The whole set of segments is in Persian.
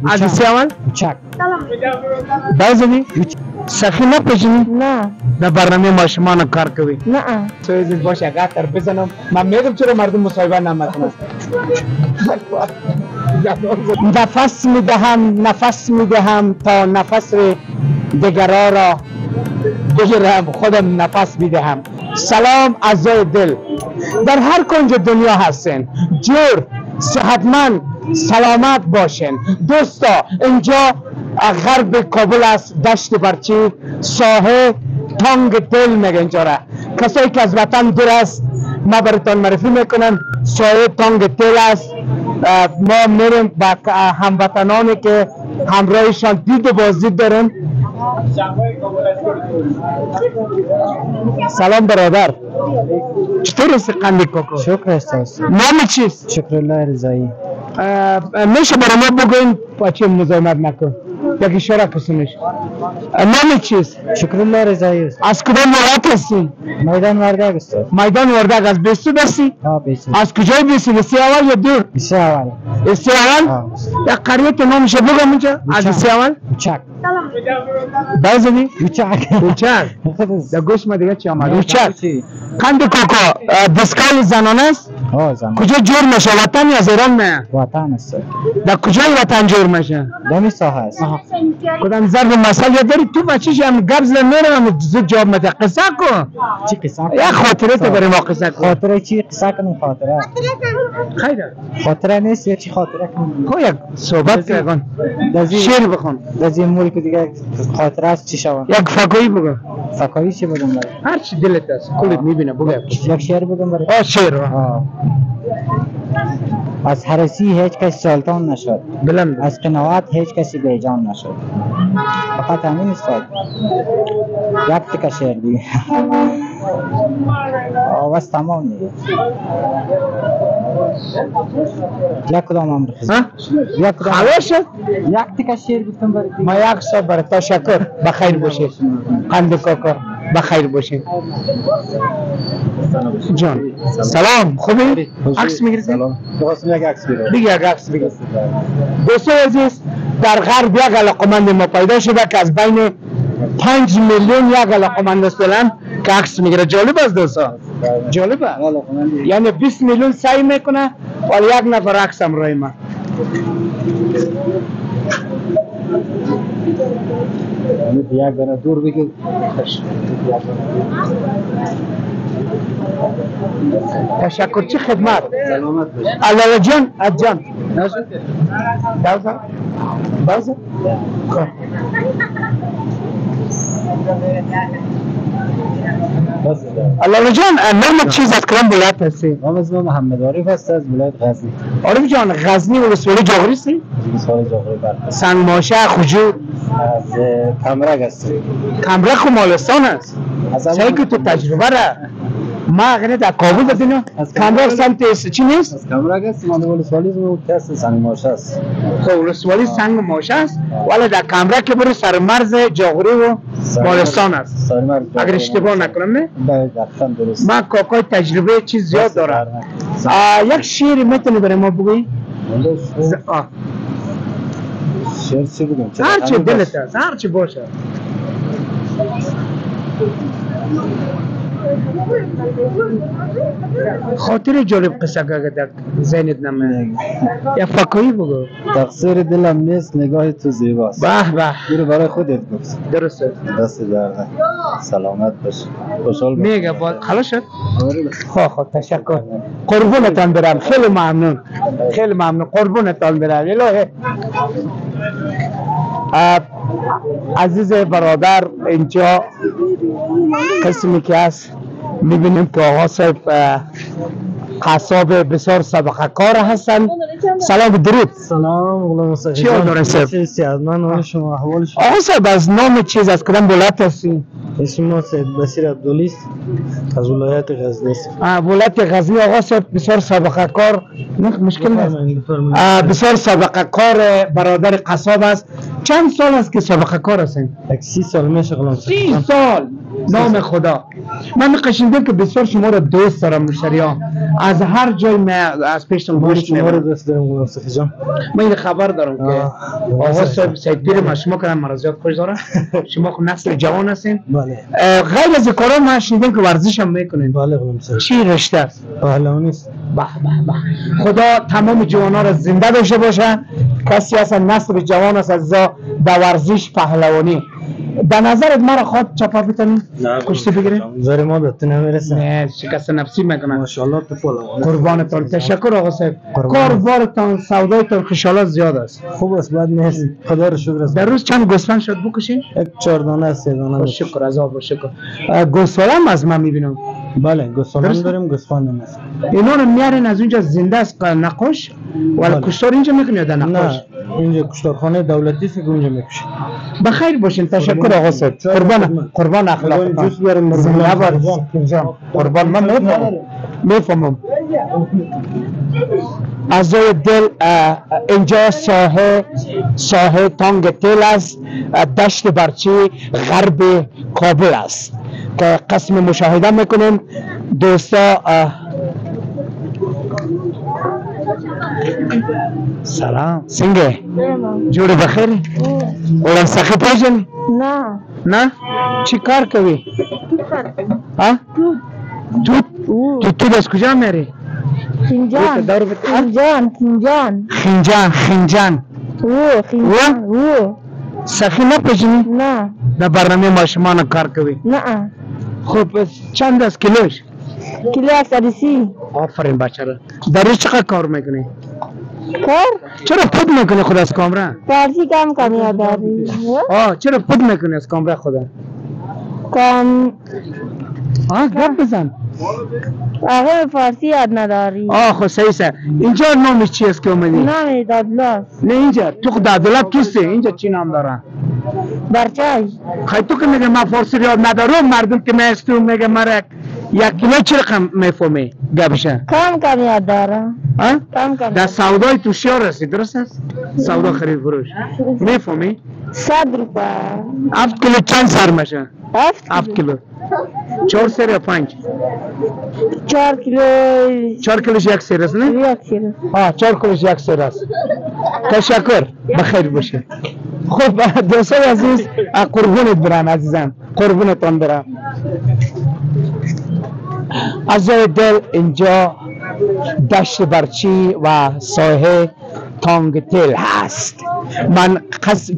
عدسی اول؟ چک بازدی؟ سخی نپشینی؟ نه در برنامه ما شما کار کوی؟ نه سویزید باشه قطر بزنم من میگم چرا مردم مصاحبه نمیکنن نفس میدهم تا نفس دیگران را بگیرم خودم نفس میدهم. سلام اعضای دل در هر کنج دنیا هستین، جور صحتمند سلامت باشین. دوستا اینجا غرب کابل است، دشت برچی، ساحه تانگ تل میگه اینجا را. کسایی که از وطن دور است ما براتون معرفی میکنم ساحه تانگ تل است. ما میریم با هموطنانی که همراهشان دید و بازدید داریم. سلام برادر، چطور است قند کوکو؟ شکر استاد. نام چیست؟ شکرالله رضایی. میشه برای ما بگوین پاچه مزاحمت نکن یک اشاره کسونش. نام چیست؟ شکرالله رضایی است. از کدام ولایت هستی؟ میدان وردگ استاد. میدان وردگ. از بیستو هستی؟ ها بیست. از کجای بیستی؟ بیستی اول یا دور؟ بیست اول. بیستی اول؟ یک قریه که نامشه بگم اینجا؟ از بیستی اول؟ چک. بازدی؟ چک. اوچک. در گوش ما دیگه چی آمد؟ اوچک. قند کوکو دستگاه زنانه است؟ ها زن. کجا جور میشه؟ وطن یا از ایران میه؟ وطن است. در کجای وطن جور میشه؟ دمی ساحه است. کدام ضرب مسئله داری تو بچه‌ش هم گبز نمیرم زود جواب میده. قصه کن. چی قصه؟ یا خاطره تو برای ما قصه کن. خاطره چی قصه کنم؟ خاطره خیره. خاطره نیست یا چی خاطره کنم؟ خو یک صحبت کن. شعر بخون. در این ملک دیگه خاطره است چی شود؟ یک فکایی بگو. فکایی چی بگم برای؟ هر چی دلت است کلت میبینه بگو. یک شعر بگم برای؟ شعر. از هرسی هیچ کس سلطان نشد، بلند. از قناعت هیچ کسی بیجان نشد. فقط همین استاد. یک تکه شعر دیگه. بس تمام دیگه. یک کدام هم بخیر. یک کدام. خلاص شد. یک تکه شعر گفتم برای دیگه. ما یک سال برای تشکر. بخیر باشید. قند کوکو بخیر باشید. جان سلام خوبی؟ عکس میگیری؟ سلام. خواستم یک عکس بگیرم. دیگه یک عکس بگیر. دوستان عزیز در غرب یک علاقمند ما پیدا شده که از بین 5 میلیون یک علاقمند است بلند که عکس میگیره. جالب است دوستان. جالبه. یعنی 20 میلیون سعی میکنه ولی یک نفر عکس هم رای ما. یک دانه دور بگیر. تشکر. چه خدمت؟ سلامت باشی. الله جان اجان باز الله جان نام چیز از کدام ولایت هستی؟ نام از محمد عارف است از ولایت غزنی. عارف جان غزنی ولسوالی جاغوری هستی؟ ولسوالی جاغوری بله. سنگ ماشه خجور از کمرک هستی. کمرک و مالستان است. سعی که تو تجربه را ما اگر در کابل بدینم کمرک سمت چی نیست؟ از کمرک هستی. من ولسوالی رو کس سنگ ماشه است. ولسوالی سنگ ماشه است ولی در کمرک که بری سر مرز جاغوری و مالستان است اگر اشتباه نکنم نه؟ بله دقیقاً درست. ما کاکای تجربه چیز زیاد داره. یک شعر میتونی برای ما بگویی؟ شعر چی بگم؟ هر چی دلت است هر چی باشه. خاطر جالب قصه که در ذهنت نمیاد یا فکایی بگو. تقصیر دلم نیست نگاه تو زیباست. به به اینو برای خودت گفت. درسته. دست درد. سلامت باش. خوشحال باش. میگه باز خلاص شد. خب تشکر. قربونتان برم. خیلی ممنون. خیلی ممنون. قربونتان برم. الهی عزیز برادر اینجا قسمی که هست میبینیم که آقا صاحب قصاب بسیار سابقه کار هستن. سلام درود. سلام غلام صاحب. چی حال دارین صاحب؟ چیزی از من و شما احوال شما. آقا صاحب از نام چیز از کدام ولایت هستی؟ اسم ما سید بصیر عبدالی است از ولایت غزنی است. ولایت غزنی. آقا صاحب بسیار سابقه کار مشکل نیست. بسیار سابقه کار برادر قصاب است. چند سال است که سابقه کار هستین؟ 30 سال میشه غلام صاحب. 30 سال. نام خدا. من قشنگم که بسیار شما را دوست دارم مشتریان، از هر جای من از پیشتون گوشت شما رو میبرم. دوست دارم غلام صفی جان. من این خبر دارم که آقا صاحب سید پیر ما شما کنم مرا زیاد خوش دارم. شما خود نسل جوان هستین. بله غیر از کارا من شنیدم که ورزش هم میکنین. بله غلام صفی. چی رشته است؟ پهلوانی است. به به به. خدا تمام جوانان را زنده داشته باشه. کسی هست نسل جوان است از در ورزش پهلوانی. به نظرت مرا خود چپا بتونی کشتی بگیرین؟ زار ما به تو نمیرسه. نه شکست نفسی میکنن. ماشاءالله تو پهلوان. قربانتان تشکر آقا صاحب. قربان. کاربارتان سودایتان خشالات زیاد است. خوب است بعد نیست. خدا رو شکر است. در روز چند گوسفند شد بکشین؟ یک 4 دانه است 3 دانه. با شکر از آب شکر. گوسفند هم از من میبینم. بله گوسفند درست؟ داریم گوسفند هم است. اینا رو میارین از اونجا زنده است نقاش ولی بله. کشتار اینجا میکنید در نقاش؟ نه اینجا کشتارخانه دولتی است که اونجا میکشه. بخیر باشین تشکر آقا صاحب. قربان اخلاقتان. جوس بیاریم زنده بار. قربان من میفهمم. عزای دل اینجا ساحه تانگ تل است، دشت برچی غرب کابل است که قسم مشاهده میکنیم دوستا. سلام سنگه جوڑ بخیر اولم سخی پاجن نه چی کار کوی ها تو از کجا میری خنجان سخی نپاجنی در برنامه ما شما کار کوی خب چند از کیلوش کیلو 130 آفرین بچه را در روز چقدر کار میکنی؟ کار چرا پود میکنی خود از کامرا؟ فارسی کم کم یاد داری چرا پود میکنی از کامرا خدا؟ کم گپ بزن آقا فارسی یاد نداری خب صحیح سه اینجا نامش چی است که اومدی؟ نام دادلاست نه اینجا تو خود دادلت کیسته اینجا چی نام داره؟ برچای خیلی تو که میگه من فارسی یاد ندارم مردم که میستون میگه مرا 1 کیلو چه رقم میفهمی گپشه؟ کم کم یاد دارم کم کم در سودای تو شیار هستی درست است؟ سودا خرید فروش میفهمی؟ 100 روپیه 7 کیلو چند سر میشه؟ 7 کیلو 4 سر یا 5 4 کیلو 4 کیلوش یک سر است نه؟ 1 کیلو 4 کیلوش یک سر است. تشکر بخیر باشه. خب دوستان عزیز قربونت برم عزیزم قربونتان برم. عزای دل اینجا دشت برچی و ساحه تانگ تل هست. من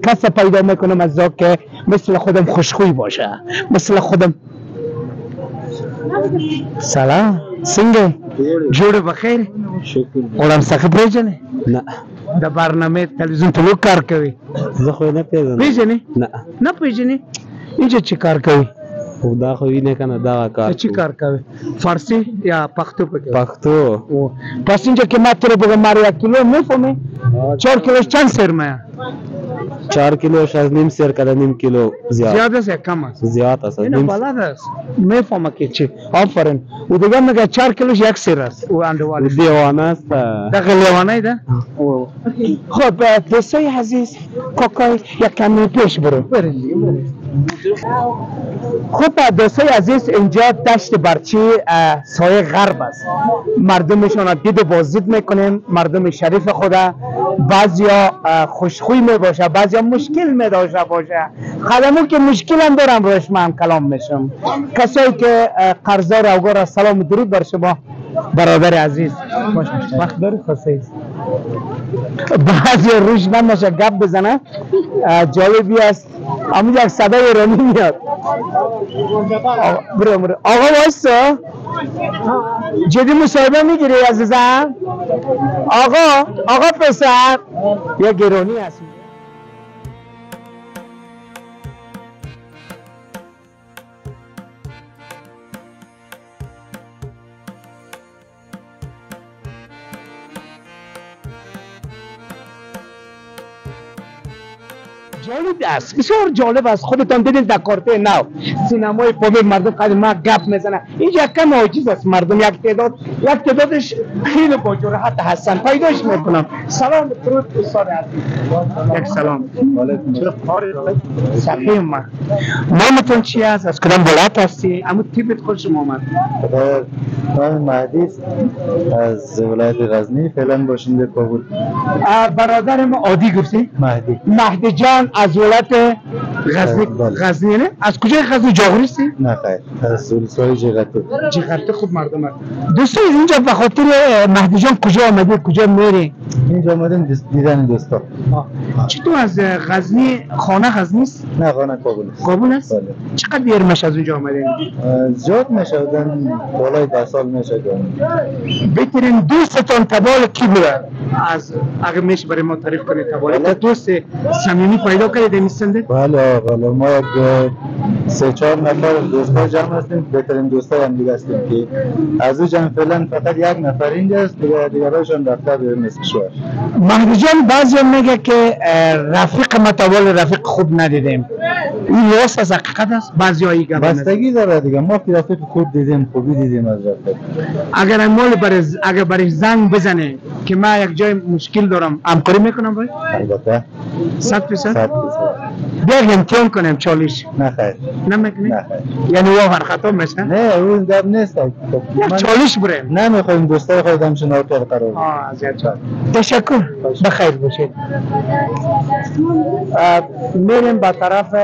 کس پیدا میکنم از که مثل خودم خوشخوی باشه مثل خودم. سلام سنگه جوڑ بخیر اولم سخی پیجنه؟ نه در برنامه تلویزیون طلوع کار کوي زه خو نه پیژنم پیژنې نه پیژنې اینجا چی کار کوي خو دا خو وینې کنه دا کار چی کار کوي فارسی یا پښتو پکې پښتو پس اینجا که ما تو بگم مارو 1 کیلو میفهمی 4 کیلوش چند سرمایه 4 کیلوش از نیم سر کده نیم کیلو زیاد است یا کم است زیاد است اینو بلد است میفهمه که چی آفرین او دیگه میگه 4 کیلوش یک سر است او اندوالی دیوانه است دقیقه لیوانه ده خب دوستای عزیز کاکای یک کمی پیش برو خب دوستای عزیز اینجا دشت برچی سایه غرب است. مردمشان دید و بازدید میکنیم مردم شریف خدا. بعضیا خوشخوی می باشه بعضیا مشکل می داشته باشه خدمو که مشکل هم دارم روش من کلام میشم. کسایی که قرضدار اوگار سلام و درود بر شما برادر عزیز وقت داری خواستید بعضی روش نمیشه گپ بزنه جالبی است اما یک صدای ایرانی میاد برو آقا وایسا جدی مصاحبه میگیری عزیزم آقا پسر یک ایرانی هست جالب است، بسیار جالب است. خودتان دیدید در کارته نو سینمای پامی مردم قدیما گپ میزنن. اینجا کم عاجز است مردم، یک تعدادش خیلی با جرأت هستن. پیداش میکنم. سلام درود استاد عزیز. یک سلام. چرا کاری دارید؟ صحیح ما. نامتون چی است؟ از کدام ولایت هستی؟ اما تیپت خود شما آمد. نام مهدی است از ولایت غزنی، فعلا باشنده کابل. برادر ما عادی گفتی؟ مهدی جان از ولایت غزنی. غزنی نه؟ از کجای غزنی؟ جاغوری هستی؟ نه خیر، از روستای جغرته خوب مردم هست. دوستی اینجا به خاطر مهدی جان کجا آمدی؟ کجا میری؟ اینجا آمدیم دیدن دوستا. چطور از غزنی؟ خانه غزنی است؟ نه خانه کابل است. کابل است؟ بله. چقدر دیر میشه از اونجا آمدین؟ زیاد میشه، بالای 10 سال میشه. بهترین دوستتان تبال کی بوده؟ از اگر میشه برای ما تعریف کنید تبال دوست صمیمی پیدا کردید این سنده؟ بله ما یک 3-4 نفر دوستا جمع هستیم، بهترین دوستای هم دیگه هستیم که از او جمع فعلا فقط یک نفر اینجاست، دیگرایشان رفته به مصر شهر. مهدی جان بعضی میگه که رفیق متوال رفیق خوب ندیدیم. این راست از حقیقت است؟ بعضیایی گفتن بستگی داره دیگه. ما که رفیق خوب دیدیم، خوبی دیدیم از رفیق. اگر اگر برای زنگ بزنه که ما یک جای مشکل دارم همکاری میکنم باید؟ البته 100%؟ بیا امتحان کنم چالش. نه خیر. نمیکنی؟ نه خیر. یعنی واقعا خطا میشه؟ نه اون گپ نیست. چالش بریم. نمیخوایم دوستای خودم شنو قرار بدیم. زیاد تشکر. بخیر باشید. میریم به طرف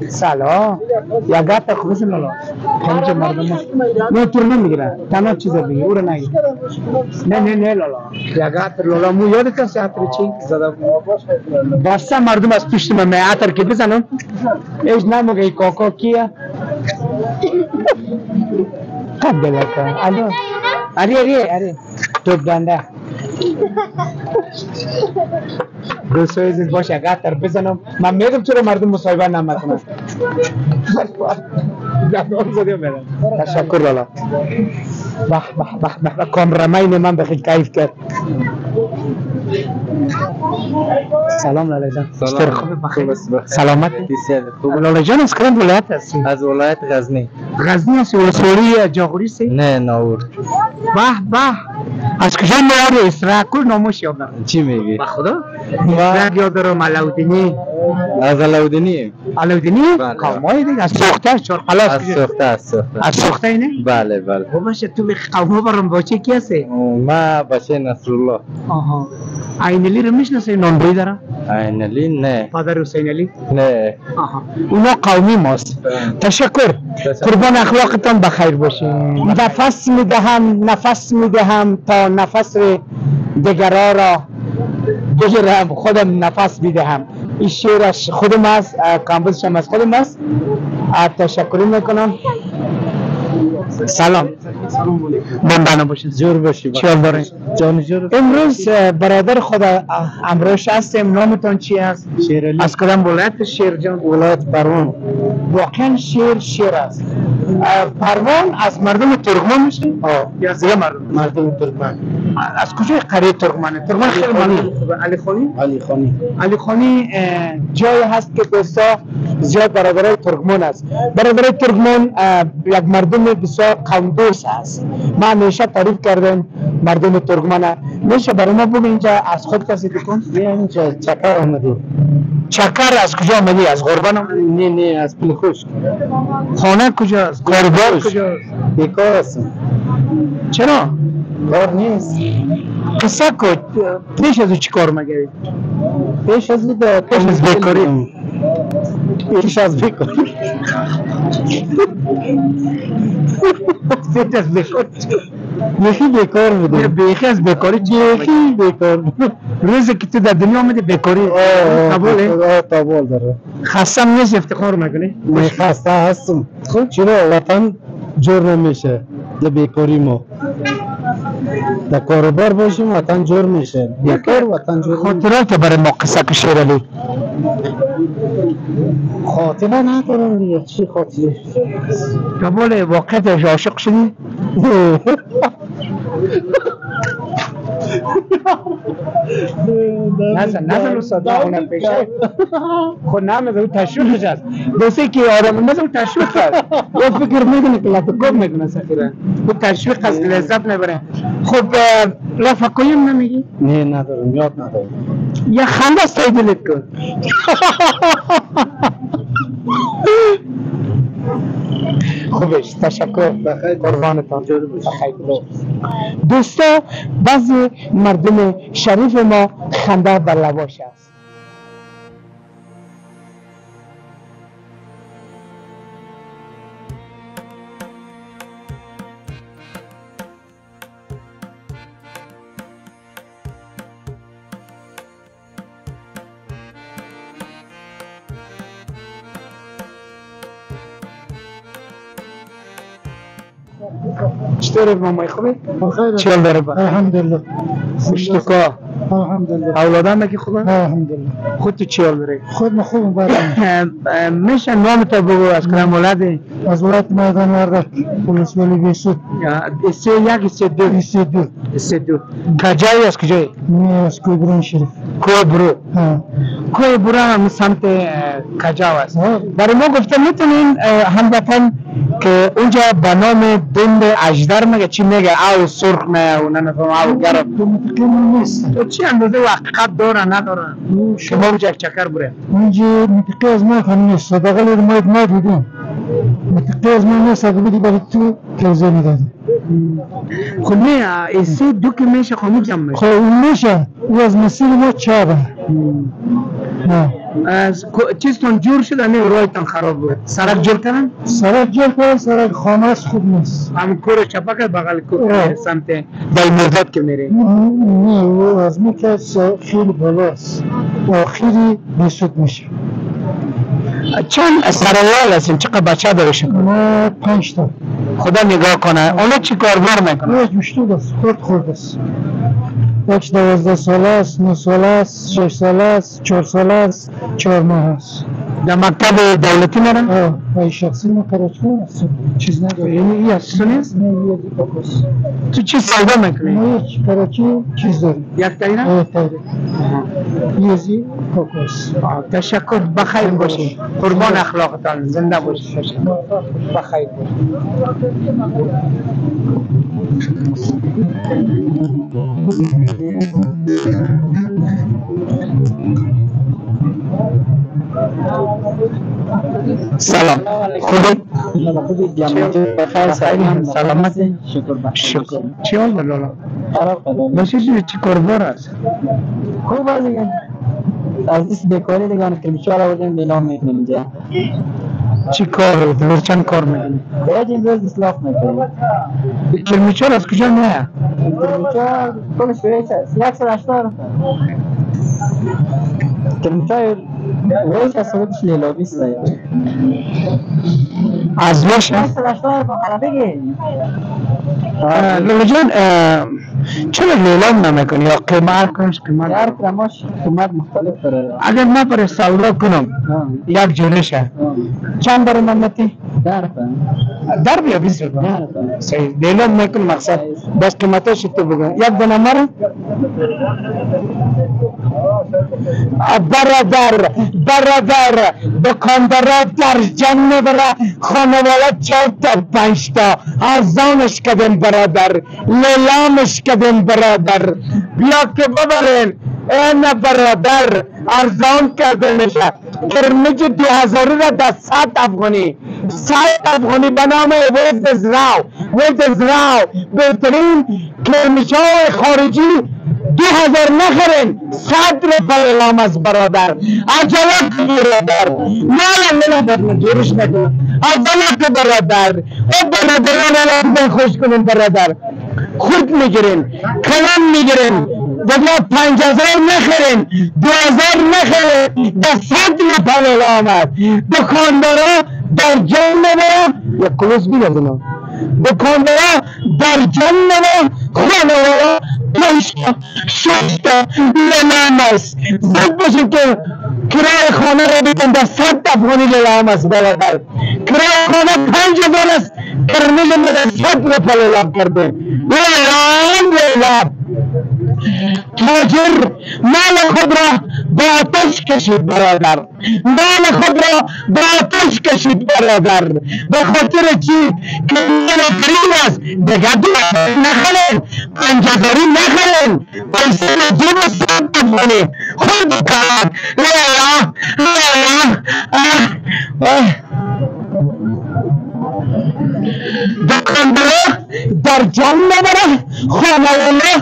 سلام. یا گپ خوبش مالا. همه مردم نه تو نمیگیره. تنها چیز دیگه او رو نگیر. نه لالا. یا گپ لالا مو یادت است عطر چی زدم. باسه مردم از پشت من عطر که بزنم. ایش نمیگه کاکا کیه؟ قبل کن. الو. اری. توپ دنده. دوستای عزیز باشه قطر بزنم. من میگم چرا مردم مصاحبه نمیکنن. تشکر لالا. به کامرامین من بخیر کیف کرد. سلام لالا جان. سلامت. لالا جان از کدام ولایت هستی؟ از ولایت غزنی. غزنی هستی؟ ولسوالی جاغوری هستی؟ نه ناور. به از کجا میاری اسرا کل ناموش یادم. چی میگی؟ با خدا؟ اسرا یاد دارم علاودینی. از علاودینی؟ علاودینی؟ قومای دیگه از سوخته چون خلاص از سوخته اینه؟ بله خب باشه تو قوما برام باچه کی هستی؟ ما باچه نصرالله. عینلی رو میشناسی؟ نانبوی داره؟ عینلی نه. پدر حسین علی؟ نه. اونا قومی ماست. تشکر. قربان اخلاقتان بخیر باشین. نفس میدهم تا نفس دیگران را بگیرم، خودم نفس میدهم. این شعر از خودم است، کامپوزیشن از خودم است. تشکر میکنم. سلام. من بنا باشین. جور باشی. چیال دارین؟ جان جور. امروز برادر خود امروز هستیم. نامتون چی است؟ شیرالی. از کدام ولایت شیر جان؟ ولایت پروان. واقعا شیر است. پروان از مردم ترکمان میشه؟ یا از دیگه مردم ترکمان. از کجای قریه ترکمانه؟ ترکمان خیلی معلومه. علی خانی جایی هست که دوستا زیاد برادرای ترکمان است. برادرای ترکمان یک مردم بسیار قوم دوست است. ما همیشه تعریف کردیم مردم ترکمان. میشه برای ما بگو اینجا از خود کسی بکن؟ اینجا چکر آمدی. چکر از کجا آمدی؟ از غربان آمدی؟ نه از پلخوش. خانه کجاست؟ کاربار کجاست؟ بیکار هستم. چرا؟ کار نیست. قصه کن. پیش از او چی کار میگردی؟ پیش از بیکاری. پیش از بیکاری. یکی بیکار بوده. بیخی از بیکاری چی؟ یکی بیکار. روزی که تو در دنیا آمدی بیکاری قبوله؟ قبول داره. خستم نیست افتخار میکنی؟ خسته هستم. خب چرا وطن جور نمیشه؟ در بیکاری ما. در کاروبار باشیم وطن جور میشه. بیکار وطن جور. خاطرات برای ما قصه که شیرالی. خاطره ندارم دیگه. چی خاطره؟ قبول واقعیتش عاشق شدی؟ نزن استاد اون پیشه خود نمیده او تشویقش است دوستی که آدم نزد او تشویق است او فکر میکنه که لطکوب میکنه سفیره او تشویق است لذت میبره. خب لفقویم نمیگی؟ نه ندارم، یاد ندارم. یا خنده است دلت کن. خوبش تشکر قربانتان. دوستا بعضی مردم شریف ما خنده بر لباش است. چطوره مامای خوبه؟ بخیر. چه حال داره با؟ الحمدلله. خوشتکا؟ الحمدلله. اولادان مگه خوبه؟ الحمدلله. خود تو چه حال داره؟ خود ما خوبم برام. میشه نام تو بگو از کدام ولده؟ از ولایت میدان وردک ولسوالی بیسود. سه یک سه دو. سه دو. سه دو. کجایی از کجایی؟ می از کوبران شریف. کوبرو. ها. کوبرو هم سمت کجا است. برای ما گفته میتونین هموطن که اونجا به نام دند اژدر میگه چی میگه او سرخ نه او نفهم او گرم متقیم نیست. تو چی اندازه حقیقت داره نداره که ما اونجا چکر بره اونجا متقی از ما هم نیست. صدقه رو ما دیدیم. متقی از ما نیست. اگه بدی برای تو کوزه میدادیم. خب نه ایسی دو که میشه خب جمع میشه. خب اون میشه. او از مسیر ما چابه. نه. از چیزتون جور شده نه رایتان خراب بود. سرک جور کردن؟ سرک جور کردن. سرک خانه است خوب نیست. همون کور چپک بغل کور سمت دلمرداد که میره. نه او از ما که خیلی بالاست. آخری بیسود میشه. چند سرایال هستیم؟ چقدر بچه داره شکر؟ ما 5 تا. خدا نگاه کنه. اونا چی کاربار میکنه؟ یک مشتود است. خود است. یک 12 ساله است، 9 ساله است، 6 ساله است، 4 ساله است، 4 ماه است. در مکتب دولتی میرن؟ ای شخصی ما کراچی است. چیز نداره. این اساس نیست؟ نه یک کاکوس. تو چی سودا میکنی؟ ما یک کراچی چیز داریم. یک تایره؟ تایره. یزی کاکوس. تشکر بخیر باشی. قربان اخلاقتان زنده باشی. بخیر سلام خوبی؟ بخیر سلامتی؟ شکر چی حال داره لالا؟ باشی چی کاربار است؟ خوب است دیگه. از این بیکاری دیگه کلمیچه را بودیم بیلام میکنیم اینجا. چی کار رو؟ چند کار میکنی؟ باید این روز اصلاح میکنیم. کلمیچه از کجا نه؟ کلمیچه کلش ویش است. 180 کلمیچه ویش است. سودش لیلابی است. از باشه؟ 180 بگی. لالا جان چرا لیلام نمیکنی یا قیمت کنش قیمت؟ هر کرماش قیمت مختلف داره. اگر من پر سودا کنم یک جورشه چند برای منتی؟ در بیا 20 روپیه. صحیح لیلام میکنم مقصد بس قیمتش تو بگو. یک دونه مره؟ برادر دکاندارا در جنگ بره خانواده 4 تا 5 تا ارزانش کردن برادر لیلامش کردن برادر بیا که ببرین این برادر ارزان کردنش گرمج 2000 را در 100 افغانی 100 افغانی به نام ویلد زراو بهترین گرمچای خارجی 2000 نخرین 100 روپیه اعلام از برادر عجلت برادر نه جورش نکنم عجلت برادر او برادران را خوش کنین برادر خود میگیرین کلم میگیرین دیگه 5000 نخرین 2000 نخرین در 100 روپیه اعلام دکاندارا در جنگ یا کلوز بیادونا دکاندارا در جنگ خانواده 5 تا 6 تا لیلام است زد باشین که کرای خانه رو بدن در 100 افغانی لیلام است برادر. کرای خانه 5 دلار است، کرنل ما در 100 روپیه لیلام کرده. لیلام تاجر مال خود را به آتش کشید برادر، مال خود را به آتش کشید برادر. به خاطر چی؟ که مال گرین است، دیگر نخرین، 50,000 نخرین، پیسه جیب 100 افغانی خود کار. لیلا دکاندار در جان نبره، خانواله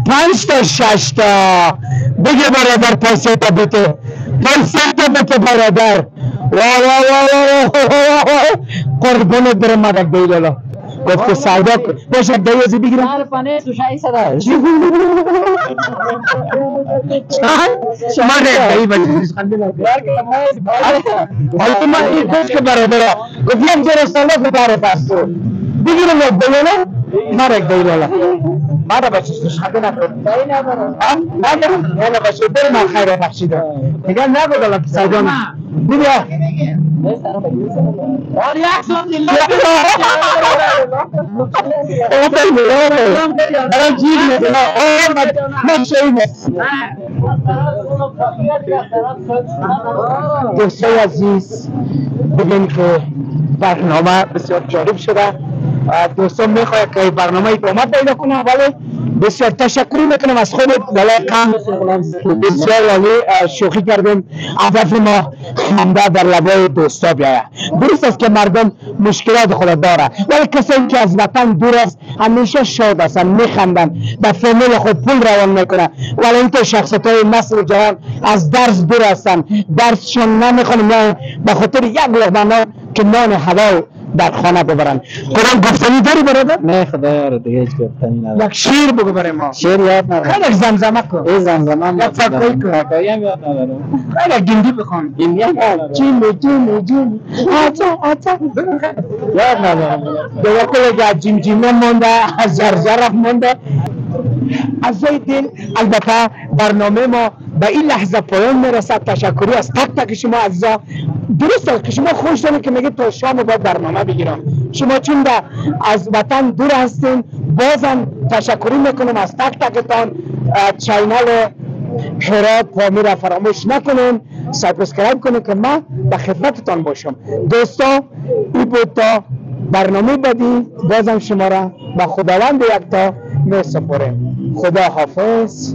5 تا 6 تا بگه برادر پیسه تا بده، پیسه تا بده برادر. قربون برم مدک دیلالا گفت سایدا باشه دیوزی بگیرم شما نه دیوزی خنده نکنید ما این دوست که برادر گفت یک جور سالا که برادر است بگیرم یک دیلالا مرک دیلالا ماذا بچش خدنا انا بچش برم خیر بخشیده دیگه نگو دلم سایدان بیا دوستای عزیز بگیم که برنامه بسیار جالب شده. دوستان میخواید که برنامه ادامه پیدا کنه ولی بسیار تشکر میکنم از خودت ولکم بسیار عالی شوخی کردیم. هدف ما خنده در لبای دوستا بیاید. درست است که مردم مشکلات خود داره ولی کسی که از وطن دور است همیشه شاد هستن، میخندن، به فامیل خود پول روان میکنه. ولی اینطور شخصیت های نسل جوان از درس دور هستن، درسشون نمیخونن به خاطر یک لقمه نان که نان حلال در خانه ببرن. قرآن گفتنی داری برادر؟ نه خدایا رو دیگه هیچ گفتنی نداره. یک شیر بگو برای ما. شیر یاد ندارم. خیلی زمزمه کن. این زمزمه هم یک فکری کن. فکری هم یاد ندارم. خیلی گندی بخوان. گندی هم یاد ندارم. جیمی آتا یاد ندارم. دیگه کلی جیمجیمه مونده، زرزرف مونده. از دل البته برنامه ما به این لحظه پایان میرسد. تشکری از تک تک شما عزیزا. درست است که شما خوش دارید که میگید تا شام باید برنامه بگیرم. شما چون از وطن دور هستین بازم تشکری میکنم از تک تکتان. چینل هرات پامی را فراموش نکنین، سابسکرایب کنین که ما به خدمتتان باشم. دوستا این بود تا برنامه بعدی. بازم شما را به خداوند یکتا می سپاریم. خدا حافظ.